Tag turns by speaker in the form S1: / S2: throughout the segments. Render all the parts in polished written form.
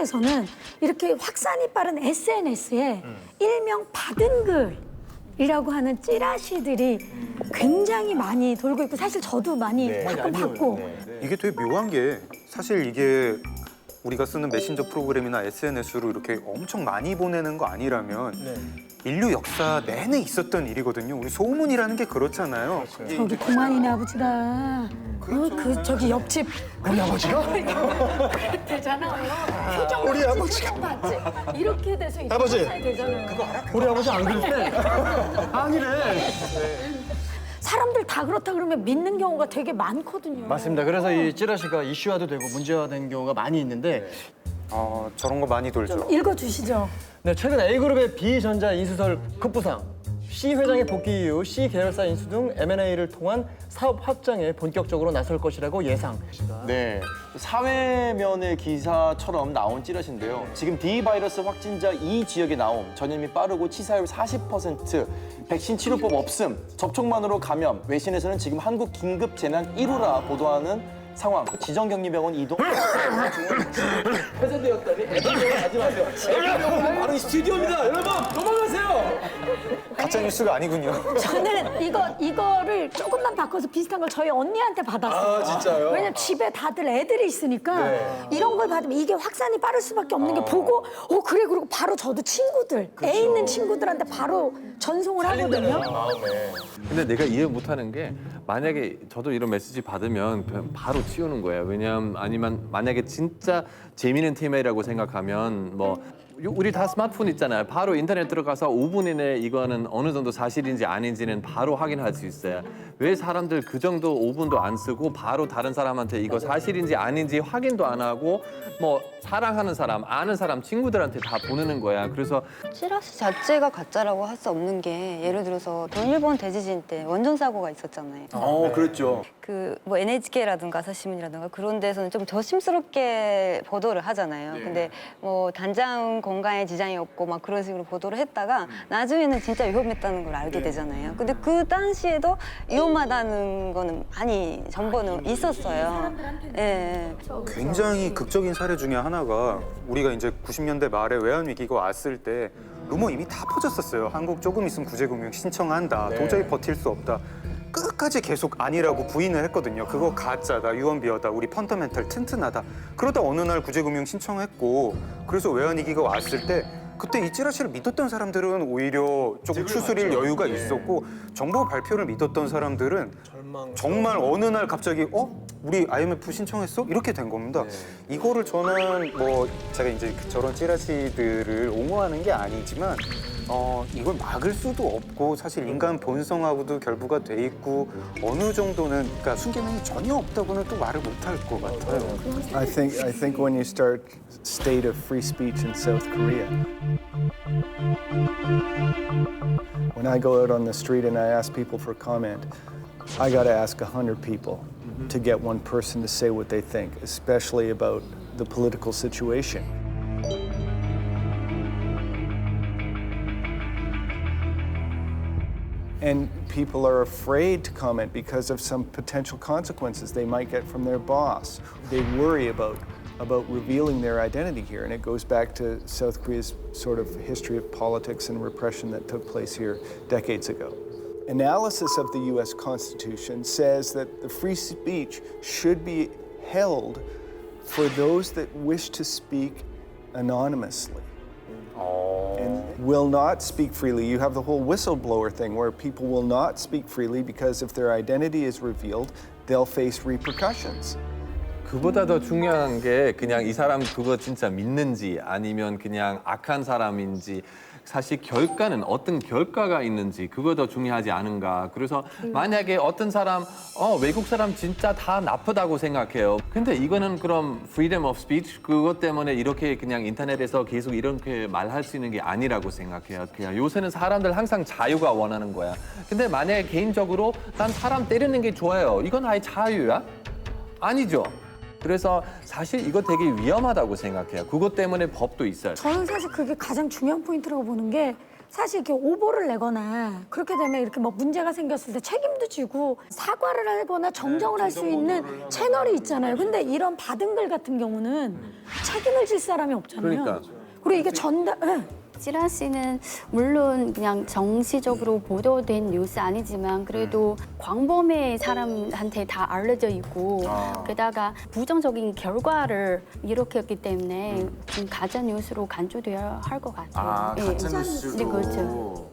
S1: 한국에서는 이렇게 확산이 빠른 SNS에 일명 받은 글이라고 하는 찌라시들이 굉장히 많이 돌고 있고 사실 저도 많이 가끔 받고
S2: 이게 되게 묘한 게 사실 이게 우리가 쓰는 메신저 프로그램이나 SNS로 이렇게 엄청 많이 보내는 거 아니라면 인류 역사 내내 있었던 일이거든요. 우리 소문이라는 게 그렇잖아요.
S1: 저기 동안이네 아버지가 저기 옆집
S3: 우리 아버지가?
S1: 되잖아요. 표정
S3: 우리
S1: 봤지,
S3: 아버지가.
S1: 표정 봤지. 이렇게 돼서 이렇게
S3: 아버지.
S1: 사이 되잖아요.
S3: 우리 아버지 안 그랬대? 아니래.
S1: 사람들 다 그렇다 그러면 믿는 경우가 되게 많거든요.
S4: 맞습니다. 그래서 이 찌라시가 이슈화도 되고 문제화된 경우가 많이 있는데
S2: 저런 거 많이 돌죠.
S1: 읽어주시죠.
S4: 네, 최근 A그룹의 B전자 인수설 급부상, C 회장의 복귀 이후 C 계열사 인수 등 M&A를 통한 사업 확장에 본격적으로 나설 것이라고 예상.
S5: 네, 사회면의 기사처럼 나온 찌라시인데요. 지금 D 바이러스 확진자 이 지역에 나옴, 전염이 빠르고 치사율 40%, 백신 치료법 없음, 접촉만으로 감염, 외신에서는 지금 한국 긴급 재난 1호라 보도하는 상황. 지정격리병원 이동. 폐쇄되었다니 애들병원 가지 마세요. 애들병원은 바로 이 스튜디오입니다. 여러분 도망가세요.
S2: 가짜 뉴스가 아니군요.
S1: 저는 이거를 조금만 바꿔서 비슷한 걸 저희 언니한테 받았어요.
S3: 아, 진짜요?
S1: 왜냐면 집에 다들 애들이 있으니까 이런 걸 받으면 이게 확산이 빠를 수밖에 없는 게 보고 그래 그리고 바로 저도 친구들 애 있는 친구들한테 바로 전송을 하거든요.
S6: 근데 내가 이해 못하는 게 만약에 저도 이런 메시지 받으면 그냥 바로 치우는 거예요. 왜냐하면 아니면 만약에 진짜 재미있는 테마라고 생각하면 뭐 우리 다 스마트폰 있잖아요. 바로 인터넷 들어가서 5분 이내에 이거는 어느 정도 사실인지 아닌지는 바로 확인할 수 있어요. 왜 사람들 그 정도 5분도 안 쓰고 바로 다른 사람한테 이거 사실인지 아닌지 확인도 안 하고 뭐 사랑하는 사람, 아는 사람, 친구들한테 다 보내는 거야. 그래서
S7: 찌라시 자체가 가짜라고 할 수 없는 게 예를 들어서 동일본 대지진 때 원전 사고가 있었잖아요.
S5: 그랬죠.
S7: 그 뭐 NHK라든가 아사시민이라든가 그런 데서는 좀 조심스럽게 보도를 하잖아요. 근데 뭐 단장 건강에 지장이 없고 막 그런 식으로 보도를 했다가 나중에는 진짜 위험했다는 걸 알게 되잖아요. 근데 그 당시에도 위험하다는 거는 많이 정보는 있었어요. 예.
S2: 굉장히 극적인 사례 중에 하나가 우리가 이제 90년대 말에 외환 위기가 왔을 때 루머 이미 다 퍼졌었어요. 한국 조금 있으면 구제금융 신청한다. 도저히 버틸 수 없다. 끝까지 계속 아니라고 부인을 했거든요. 그거 가짜다, 유언비어다, 우리 펀더멘털 튼튼하다. 그러다 어느 날 구제금융 신청했고 그래서 외환위기가 왔을 때 그때 이 찌라시를 믿었던 사람들은 오히려 조금 추스릴 여유가 있었고 정보 발표를 믿었던 사람들은 정말 어느 날 갑자기 우리 IMF 신청했어? 이렇게 된 겁니다. 이거를 저는 뭐 제가 이제 저런 찌라시들을 옹호하는 게 아니지만 이걸 막을 수도 없고 사실 인간 본성하고도 결부가 돼 있고 어느 정도는 그러니까 순기능이 전혀 없다고는 또 말을 못할 것 같아요.
S8: I think when you start state of free speech in South Korea, when I go out on the street and I ask people for comment, I got to ask 100 people to get one person to say what they think, especially about the political situation. And people are afraid to comment because of some potential consequences they might get from their boss. They worry about revealing their identity here, and it goes back to South Korea's sort of history of politics and repression that took place here decades ago. Analysis of the US Constitution says that the free speech should be held for those that wish to speak anonymously. And will not speak freely. You have the whole whistleblower thing where people will not speak freely because if their identity is revealed, they'll face repercussions.
S6: 그보다 더 중요한 게 그냥 이 사람 그거 진짜 믿는지 아니면 그냥 악한 사람인지 사실 결과는 어떤 결과가 있는지 그거 더 중요하지 않은가. 그래서 만약에 어떤 사람 외국 사람 진짜 다 나쁘다고 생각해요. 근데 이거는 그럼 freedom of speech 그것 때문에 이렇게 그냥 인터넷에서 계속 이렇게 말할 수 있는 게 아니라고 생각해요. 그냥 요새는 사람들 항상 자유가 원하는 거야. 근데 만약에 개인적으로 난 사람 때리는 게 좋아요. 이건 아예 자유야? 아니죠. 그래서 사실 이거 되게 위험하다고 생각해요. 그것 때문에 법도 있어요.
S1: 저는 사실 그게 가장 중요한 포인트라고 보는 게 사실 이렇게 오보를 내거나 그렇게 되면 이렇게 뭐 문제가 생겼을 때 책임도 지고 사과를 하거나 정정을 할 수 있는 채널이 있잖아요. 근데 이런 받은 글 같은 경우는 책임을 질 사람이 없잖아요.
S6: 그러니까.
S1: 그리고 이게 전달, 네.
S9: 찌라시는 물론 그냥 정식적으로 보도된 뉴스 아니지만 그래도 광범위의 사람한테 다 알려져 있고 게다가 부정적인 결과를 일으켰기 때문에 좀 가짜 뉴스로 간주되어야 할 것 같아요. 예. 네, 그렇죠.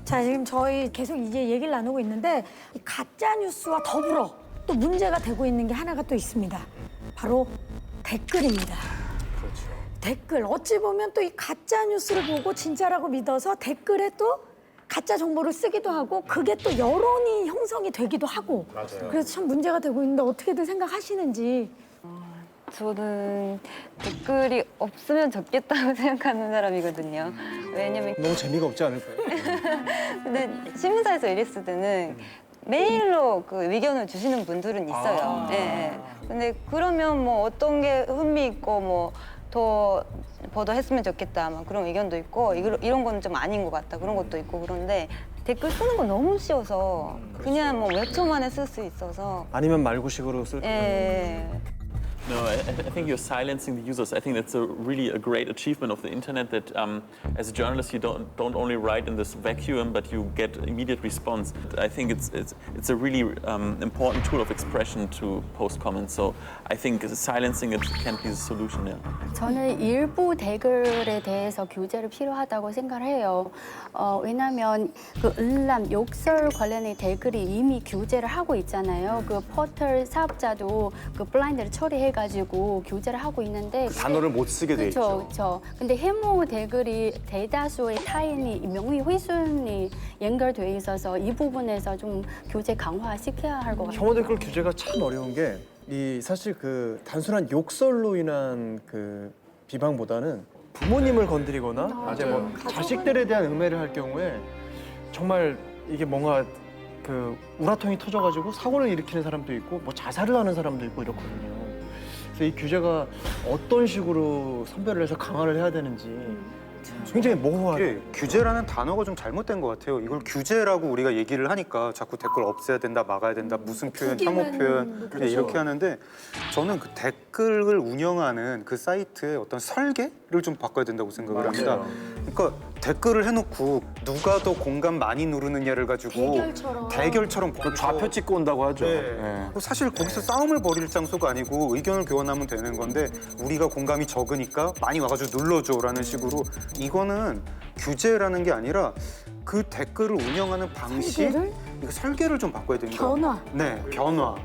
S1: 자, 지금 저희 계속 이제 얘기를 나누고 있는데 이 가짜 뉴스와 더불어 또 문제가 되고 있는 게 하나가 또 있습니다. 바로 댓글입니다. 댓글 어찌 보면 또 이 가짜 뉴스를 보고 진짜라고 믿어서 댓글에 또 가짜 정보를 쓰기도 하고 그게 또 여론이 형성이 되기도 하고 그래서 참 문제가 되고 있는데 어떻게들 생각하시는지.
S7: 저는 댓글이 없으면 좋겠다고 생각하는 사람이거든요. 왜냐면
S3: 너무 재미가 없지 않을까요?
S7: 근데 신문사에서 일했을 때는 메일로 그 의견을 주시는 분들은 있어요. 예, 예. 근데 그러면 뭐 어떤 게 흥미있고 뭐 더 보도했으면 좋겠다 막 그런 의견도 있고 이런 거는 좀 아닌 것 같다 그런 것도 있고 그런데 댓글 쓰는 건 너무 쉬워서 그냥 뭐 몇 초 만에 쓸 수 있어서
S3: 아니면 말고식으로 쓸
S7: 예.
S10: No, I think you're silencing the users. I think that's really a great achievement of the internet that as a journalist you don't only write in this vacuum but you get immediate response. I think it's a really important tool of expression to post comments. So I think silencing it can be the solution. Yeah.
S9: 저는 일부 댓글에 대해서 규제를 필요하다고 생각을 해요. 왜냐하면 그 음란, 욕설 관련의 댓글이 이미 규제를 하고 있잖아요. 그 포털 사업자도 그 블라인드를 처리해가지고 규제를 하고 있는데
S5: 단어를 못 쓰게 돼 있죠.
S9: 그렇죠. 근데 해모 댓글이 대다수의 타인이 명의 훼손이 연결돼 있어서 이 부분에서 좀 규제 강화시켜야 할 것 같아요.
S3: 혐오 댓글 규제가 참 어려운 게 이 사실 그 단순한 욕설로 인한 그 비방보다는 부모님을 건드리거나 뭐 자식들에 대한 음해를 할 경우에 정말 이게 뭔가 그 우라통이 터져가지고 사고를 일으키는 사람도 있고 뭐 자살을 하는 사람도 있고 이렇거든요. 그래서 이 규제가 어떤 식으로 선별을 해서 강화를 해야 되는지 굉장히 모호하게.
S2: 이게 규제라는 단어가 좀 잘못된 것 같아요. 이걸 규제라고 우리가 얘기를 하니까 자꾸 댓글 없애야 된다, 막아야 된다, 무슨 표현, 혐오 표현 네, 이렇게 하는데 저는 그 댓글을 운영하는 그 사이트의 어떤 설계를 좀 바꿔야 된다고 생각을 합니다. 그러니까 댓글을 해놓고 누가 더 공감 많이 누르느냐를 가지고 대결처럼 보고
S5: 좌표 찍고 온다고 하죠.
S2: 네. 사실 거기서 싸움을 벌일 장소가 아니고 의견을 교환하면 되는 건데 우리가 공감이 적으니까 많이 와가지고 눌러줘라는 식으로 이거는 규제라는 게 아니라 그 댓글을 운영하는 방식, 이거 설계를 좀 바꿔야 됩니다.
S1: 변화.
S2: 네, 변화.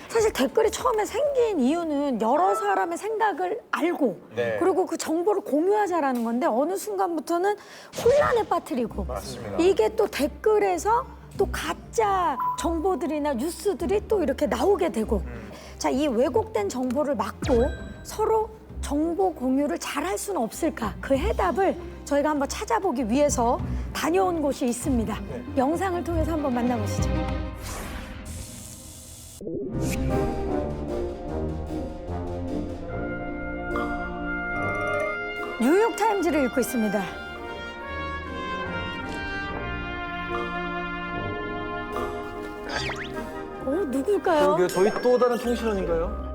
S1: 사실 댓글이 처음에 생긴 이유는 여러 사람의 생각을 알고 그리고 그 정보를 공유하자라는 건데 어느 순간부터는 혼란에 빠뜨리고 이게 또 댓글에서 또 가짜 정보들이나 뉴스들이 또 이렇게 나오게 되고 자, 이 왜곡된 정보를 막고 서로 정보 공유를 잘 할 수는 없을까? 그 해답을 저희가 한번 찾아보기 위해서 다녀온 곳이 있습니다. 영상을 통해서 한번 만나보시죠. 뉴욕타임즈를 읽고 있습니다. 누굴까요?
S3: 그러게요. 저희 또 다른 통신원인가요?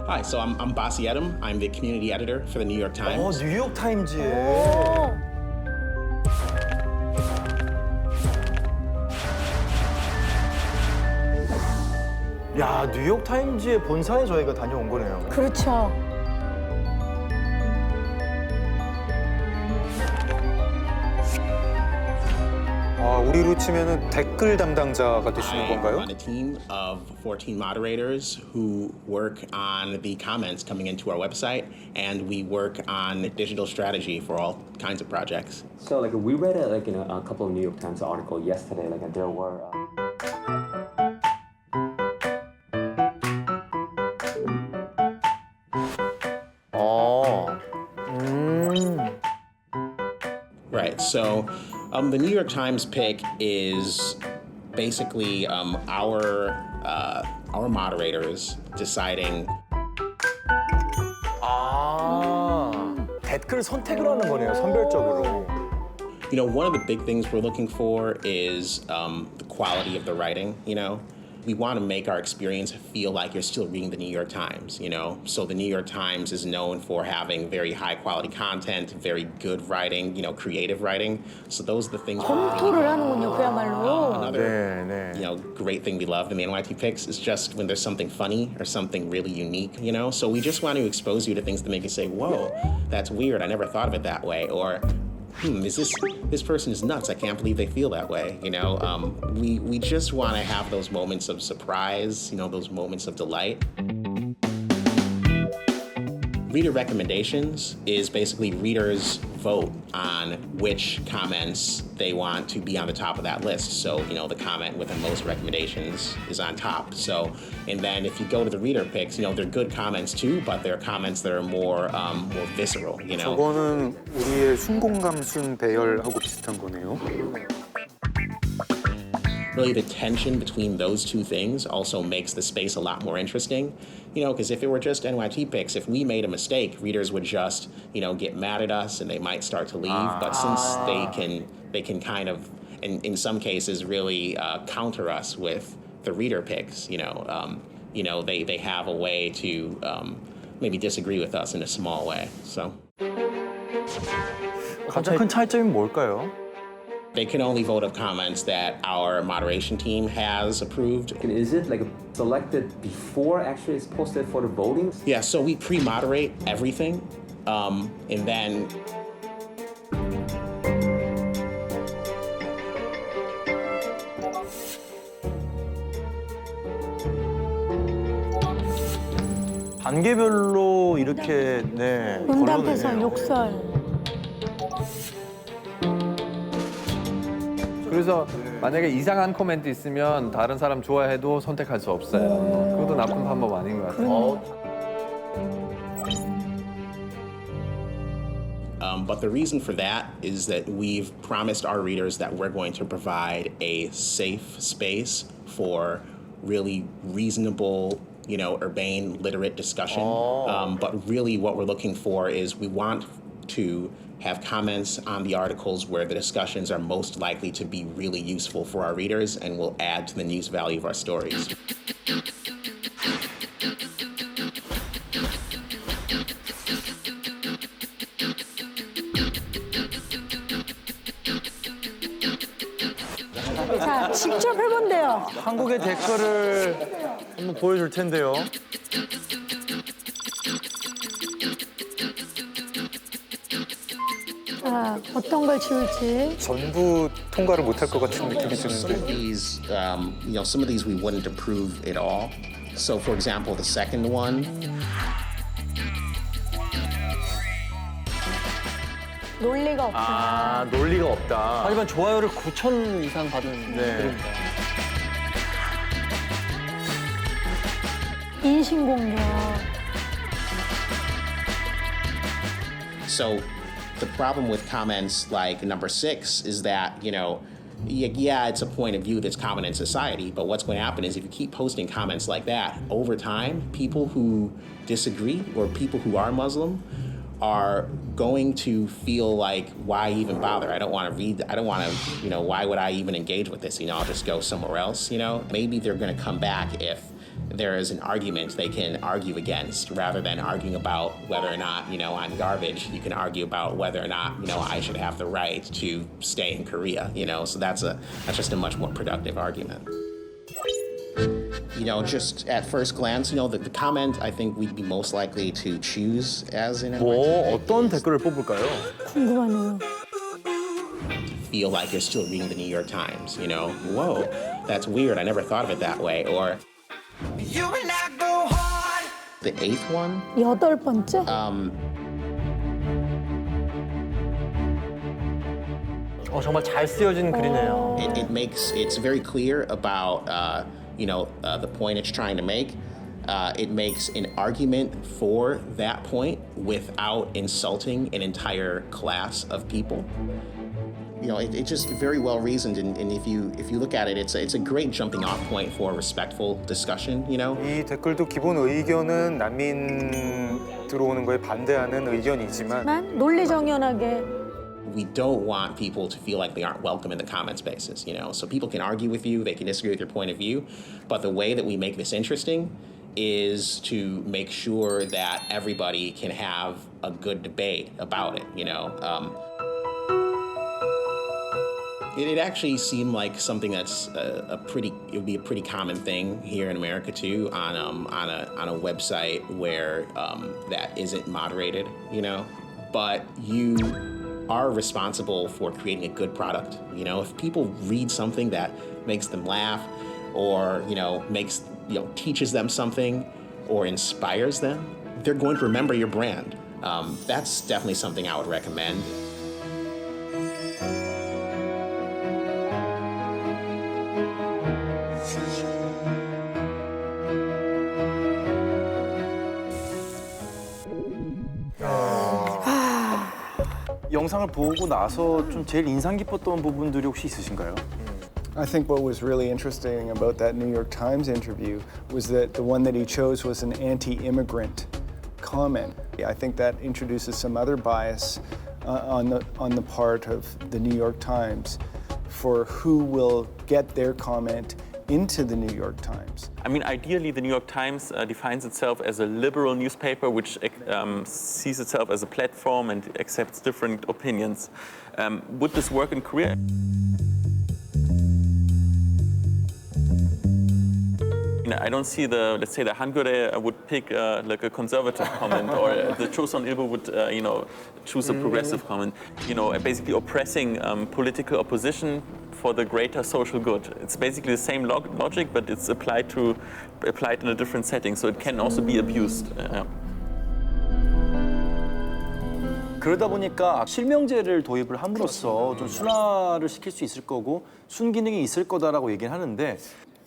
S11: Hi, so I'm Basi Adam. I'm the community editor for the New York Times.
S3: 뉴욕 타임즈에. 야, 뉴욕 타임즈의 본사에 저희가 다녀온 거네요.
S1: 그렇죠.
S2: 우리로 치면은 댓글 담당자가 되시는 건가요?
S11: I'm on a team of 14 moderators who work on the comments coming into our website, and we work on digital strategy for all kinds of projects.
S12: So, we read a couple of New York Times articles yesterday. There were.
S11: Right. So, the New York Times pick is basically our moderators deciding.
S3: 댓글 선택을 하는 거네요, 선별적으로.
S11: You know, one of the big things we're looking for is the quality of the writing, you know. We want to make our experience feel like you're still reading the New York Times, you know. So the New York Times is known for having very high quality content, very good writing, you know, creative writing. So those are the things we're looking
S1: 검토를
S11: for.
S1: 하는군요, 그야말로.
S11: Another, you know, great thing we love in the NYT Picks is just when there's something funny or something really unique, you know. So we just want to expose you to things that make you say, "Whoa, that's weird. I never thought of it that way," or this person is nuts. I can't believe they feel that way. You know, we just want to have those moments of surprise. You know, those moments of delight. Reader recommendations is basically readers vote on which comments they want to be on the top of that list. So, you know, the comment with the most recommendations is on top. So, and then if you go to the reader picks, you know, they're good comments too, but they're comments that are more visceral, you know.
S2: 저거는 우리의 순공감순 배열하고 비슷한 거네요.
S11: Really, the tension between those two things also makes the space a lot more interesting. You know, because if it were just NYT Picks, if we made a mistake, readers would just, you know, get mad at us and they might start to leave. But since they can kind of, in some cases, really counter us with the reader picks. You know, they have a way to maybe disagree with us in a small way. So.
S5: 가장 큰 차이점이 뭘까요?
S11: They can only vote of comments that our moderation team has approved.
S12: Is it like selected before actually it's posted for the voting?
S11: Yeah, so we pre-moderate everything, and then
S5: 단계별로 이렇게
S1: 응답해서
S5: 걸러내네요.
S1: 욕설.
S6: 그래서 만약에 이상한 코멘트 있으면 다른 사람 좋아해도 선택할 수 없어요. 그것도 나쁜 방법 아닌 것 같아요.
S11: But the reason for that is that we've promised our readers that we're going to provide a safe space for really reasonable, you know, urbane, literate discussion. But really what we're looking for is we want to have comments on the articles where the discussions are most likely to be really useful for our readers and will add to the news value of our stories.
S1: 자, 직접 해본대요.
S5: 한국의 댓글을 한번 보여줄 텐데요.
S1: 자, 어떤 걸 지울지.
S2: 전부 통과를 못할 것 같은 느낌이
S11: Some of
S2: 드는데.
S11: these, you know, some of these we wouldn't approve at all. So, for example, the second one,
S1: 논리가 없다.
S5: 논리가 없다.
S3: 하지만 좋아요를 9,000 이상 받은 글입니다.
S1: 인신공격.
S11: so the problem with comments like number 6 is that, you know, yeah, it's a point of view that's common in society, but what's going to happen is if you keep posting comments like that, over time, people who disagree or people who are Muslim are going to feel like, why even bother? I don't want to read, I don't want to, you know, why would I even engage with this? You know, I'll just go somewhere else, you know? Maybe they're going to come back if there is an argument they can argue against, rather than arguing about whether or not, you know, I'm garbage. You can argue about whether or not, you know, I should have the right to stay in Korea, you know? So that's just a much more productive argument. You know, just at first glance, you know, the comment I think we'd be most likely to choose as an
S5: 뭐 어떤 댓글을 뽑을까요?
S1: 궁금하네요.
S11: feel like you're still reading the New York Times, you know? Whoa, that's weird. I never thought of it that way. Or the 8th one,
S1: 8번째?
S3: 정말 잘 쓰여진 글이네요.
S11: it's very clear about, you know, the point it's trying to make. It makes an argument for that point without insulting an entire class of people. You know, it's just very well reasoned, and if you look at it, it's a great jumping off point for a respectful discussion. You know.
S2: 이 댓글도 기본 의견은 난민 들어오는 거에 반대하는 의견이지만
S1: 논리정연하게.
S11: we don't want people to feel like they aren't welcome in the comment spaces, you know? So people can argue with you, they can disagree with your point of view, but the way that we make this interesting is to make sure that everybody can have a good debate about it, you know? It actually seemed like something that's it would be a pretty common thing here in America too, on a website where that isn't moderated, you know. But you are responsible for creating a good product. You know, if people read something that makes them laugh, or teaches them something, or inspires them, they're going to remember your brand. That's definitely something I would recommend.
S5: 영상을 보고 나서 좀 제일 인상 깊었던 부분들이 혹시 있으신가요?
S8: I think what was really interesting about that New York Times interview was that the one that he chose was an anti-immigrant comment. I think that introduces some other bias on the part of the New York Times for who will get their comment into the New York Times.
S10: I mean, ideally, the New York Times defines itself as a liberal newspaper which sees itself as a platform and accepts different opinions. Would this work in Korea? I don't see let's say the Hangul would pick like a conservative comment, or the Chosun Ilbo would, choose a progressive comment. Basically oppressing political opposition for the greater social good. It's basically the same logic, but it's applied in a different setting, so it can also be abused.
S5: 그러다 보니까 실명제를 도입을 함으로써 좀 순화를 시킬 수 있을 거고 순기능이 있을 거다라고 얘기를 하는데.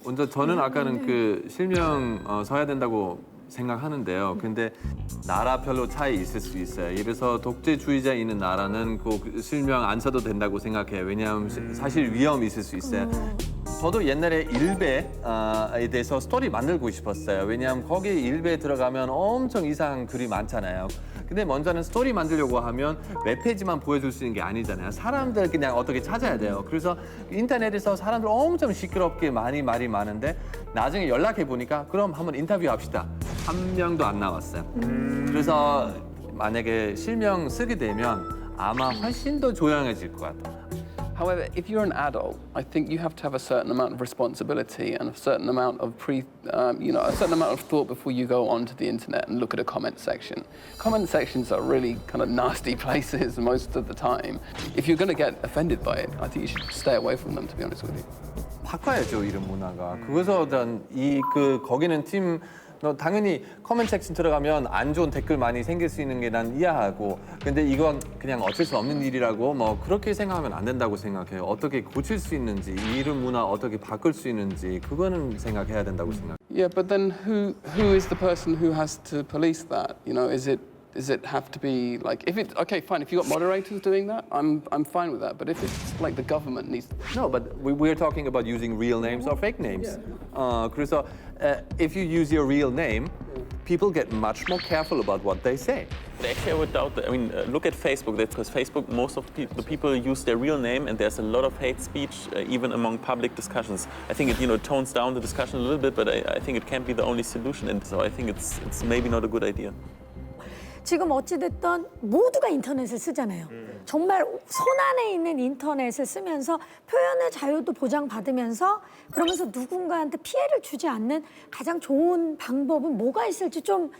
S6: 먼저 저는 아까는 그 실명 써야 된다고 생각하는데요. 근데 나라별로 차이 있을 수 있어요. 예를 들어서 독재주의자 있는 나라는 그 실명 안 써도 된다고 생각해요. 왜냐하면 사실 위험이 있을 수 있어요. 저도 옛날에 일베에 대해서 스토리 만들고 싶었어요. 왜냐하면 거기 일베에 들어가면 엄청 이상한 글이 많잖아요. 근데 먼저는 스토리 만들려고 하면 웹페이지만 보여줄 수 있는 게 아니잖아요. 사람들 그냥 어떻게 찾아야 돼요. 그래서 인터넷에서 사람들 엄청 시끄럽게 말이 많은데 나중에 연락해 보니까 그럼 한번 인터뷰합시다. 한 명도 안 나왔어요. 그래서 만약에 실명 쓰게 되면 아마 훨씬 더 조용해질 것 같아요.
S13: However, if you're an adult, I think you have to have a certain amount of responsibility and a certain amount of a certain amount of thought before you go onto the internet and look at a comment section. Comment sections are really kind of nasty places most of the time. If you're going to get offended by it, I think you should stay away from them, to be honest with you.
S6: 바꿔야죠, 이런 문화가. 그래서 거기는 팀 당연히 커먼트 섹션 들어가면 안 좋은 댓글 많이 생길 수 있는 게 난 이해하고, 근데 이건 그냥 어쩔 수 없는 일이라고 그렇게 생각하면 안 된다고 생각해요. 어떻게 고칠 수 있는지, 이런 문화 어떻게 바꿀 수 있는지 그거는 생각해야 된다고 생각해요.
S13: Yeah, but then who is the person who has to police that? Does it have to be like, okay, fine, if you've got moderators doing that, I'm fine with that. But if it's like the government needs...
S6: No, but we're talking about using real names or fake names. 그래서 if you use your real name, people get much more careful about what they say.
S10: Actually, I would doubt that. I mean, look at Facebook. That's because Facebook, most of the people use their real name, and there's a lot of hate speech, even among public discussions. I think it tones down the discussion a little bit, but I think it can't be the only solution, and so I think it's maybe not a good idea.
S1: 지금 어찌됐든 모두가 인터넷을 쓰잖아요. 정말 손 안에 있는 인터넷을 쓰면서 표현의 자유도 보장받으면서 그러면서 누군가한테 피해를 주지 않는 가장 좋은 방법은 뭐가 있을지 좀...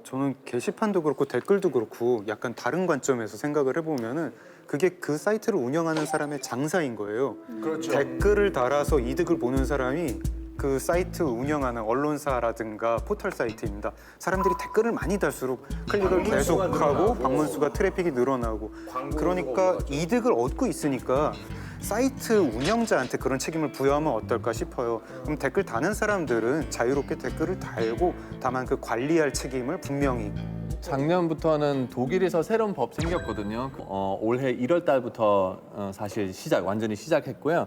S2: 저는 게시판도 그렇고 댓글도 그렇고 약간 다른 관점에서 생각을 해보면은 그게 그 사이트를 운영하는 사람의 장사인 거예요. 그렇죠. 댓글을 달아서 이득을 보는 사람이 그 사이트 운영하는 언론사라든가 포털 사이트입니다. 사람들이 댓글을 많이 달수록 클릭을 계속하고 방문수가 트래픽이 늘어나고 그러니까 이득을 얻고 있으니까 사이트 운영자한테 그런 책임을 부여하면 어떨까 싶어요. 그럼 댓글 다는 사람들은 자유롭게 댓글을 달고 다만 그 관리할 책임을 분명히.
S6: 작년부터는 독일에서 새로운 법 생겼거든요. 올해 1월 달부터 사실 완전히 시작했고요.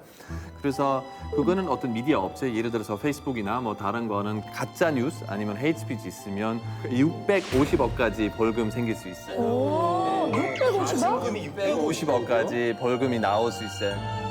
S6: 그래서 그거는 어떤 미디어 업체, 예를 들어서 페이스북이나 다른 거는 가짜 뉴스 아니면 헤이트 스피치 있으면 650억까지 벌금 생길 수 있어요.
S1: 오, 650억. 650억?
S6: 650억까지 벌금이 나올 수 있어요.